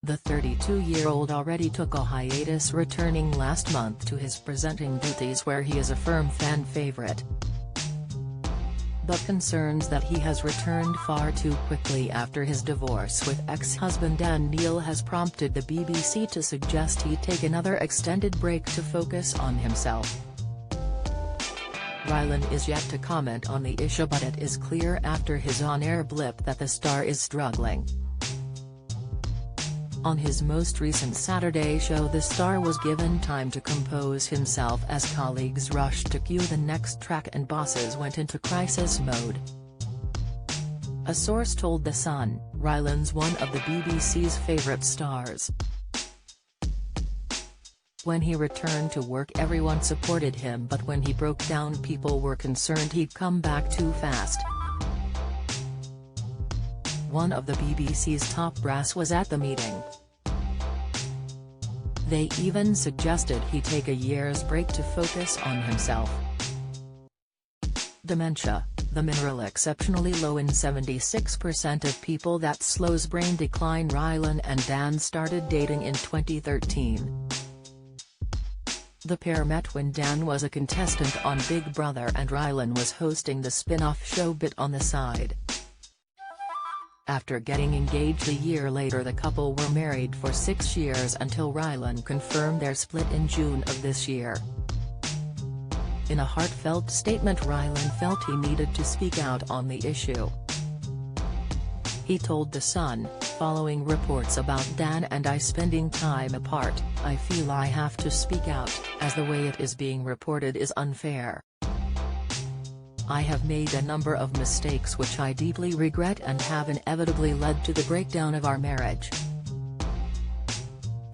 The 32-year-old already took a hiatus, returning last month to his presenting duties where he is a firm fan favorite. But concerns that he has returned far too quickly after his divorce with ex-husband Dan Neil has prompted the BBC to suggest he take another extended break to focus on himself. Rylan is yet to comment on the issue, but it is clear after his on-air blip that the star is struggling. On his most recent Saturday show, the star was given time to compose himself as colleagues rushed to cue the next track and bosses went into crisis mode. A source told The Sun, "Rylan's one of the BBC's favourite stars. When he returned to work everyone supported him, but when he broke down people were concerned he'd come back too fast." One of the BBC's top brass was at the meeting. They even suggested he take a year's break to focus on himself. Dementia, the mineral exceptionally low in 76% of people that slows brain decline. Rylan and Dan started dating in 2013. The pair met when Dan was a contestant on Big Brother and Rylan was hosting the spin-off show Bit on the Side. After getting engaged a year later, the couple were married for 6 years until Rylan confirmed their split in June of this year. In a heartfelt statement, Rylan felt he needed to speak out on the issue. He told The Sun, "Following reports about Dan and I spending time apart, I feel I have to speak out, as the way it is being reported is unfair. I have made a number of mistakes which I deeply regret and have inevitably led to the breakdown of our marriage."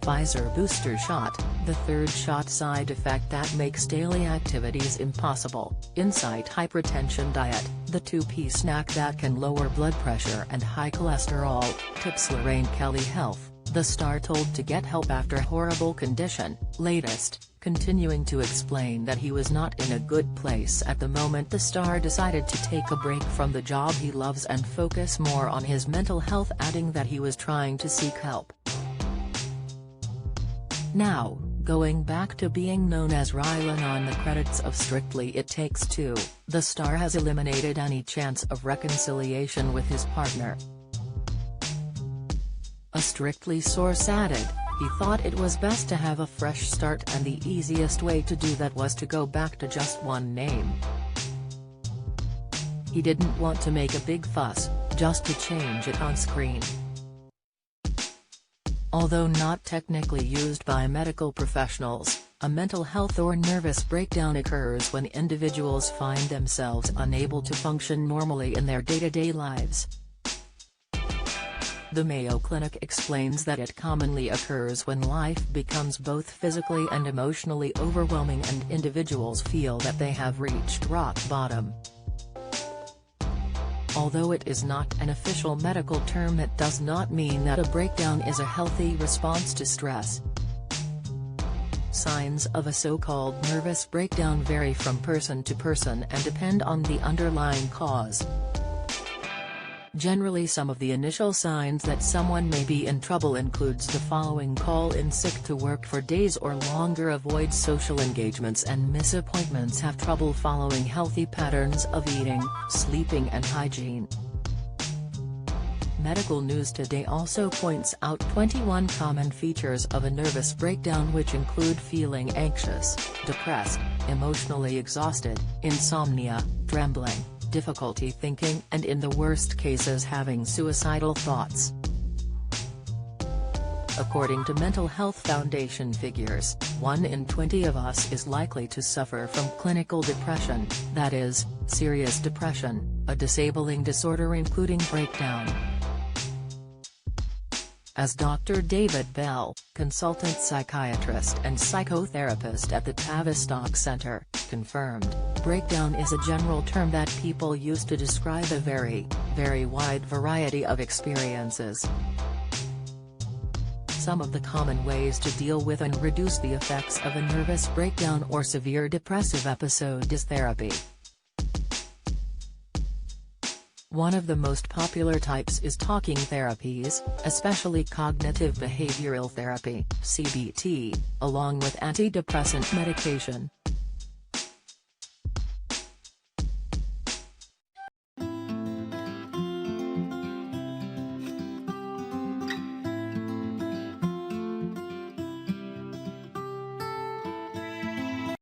Pfizer booster shot, the third shot side effect that makes daily activities impossible, Insight hypertension diet, the two-piece snack that can lower blood pressure and high cholesterol, tips Lorraine Kelly Health, the star told to get help after horrible condition. Latest, continuing to explain that he was not in a good place at the moment, the star decided to take a break from the job he loves and focus more on his mental health, adding that he was trying to seek help. Now, going back to being known as Rylan on the credits of Strictly It Takes Two, the star has eliminated any chance of reconciliation with his partner. A Strictly source added, he thought it was best to have a fresh start and the easiest way to do that was to go back to just one name. He didn't want to make a big fuss, just to change it on screen. Although not technically used by medical professionals, a mental health or nervous breakdown occurs when individuals find themselves unable to function normally in their day-to-day lives. The Mayo Clinic explains that it commonly occurs when life becomes both physically and emotionally overwhelming and individuals feel that they have reached rock bottom. Although it is not an official medical term, it does not mean that a breakdown is a healthy response to stress. Signs of a so-called nervous breakdown vary from person to person and depend on the underlying cause. Generally, some of the initial signs that someone may be in trouble includes the following: call in sick to work for days or longer, avoid social engagements and miss appointments, have trouble following healthy patterns of eating, sleeping and hygiene. Medical News Today also points out 21 common features of a nervous breakdown, which include feeling anxious, depressed, emotionally exhausted, insomnia, trembling, difficulty thinking and in the worst cases having suicidal thoughts. According to Mental Health Foundation figures, 1 in 20 of us is likely to suffer from clinical depression, that is, serious depression, a disabling disorder including breakdown. As Dr. David Bell, consultant psychiatrist and psychotherapist at the Tavistock Center, confirmed, breakdown is a general term that people use to describe a very, very wide variety of experiences. Some of the common ways to deal with and reduce the effects of a nervous breakdown or severe depressive episode is therapy. One of the most popular types is talking therapies, especially cognitive behavioral therapy (CBT), along with antidepressant medication.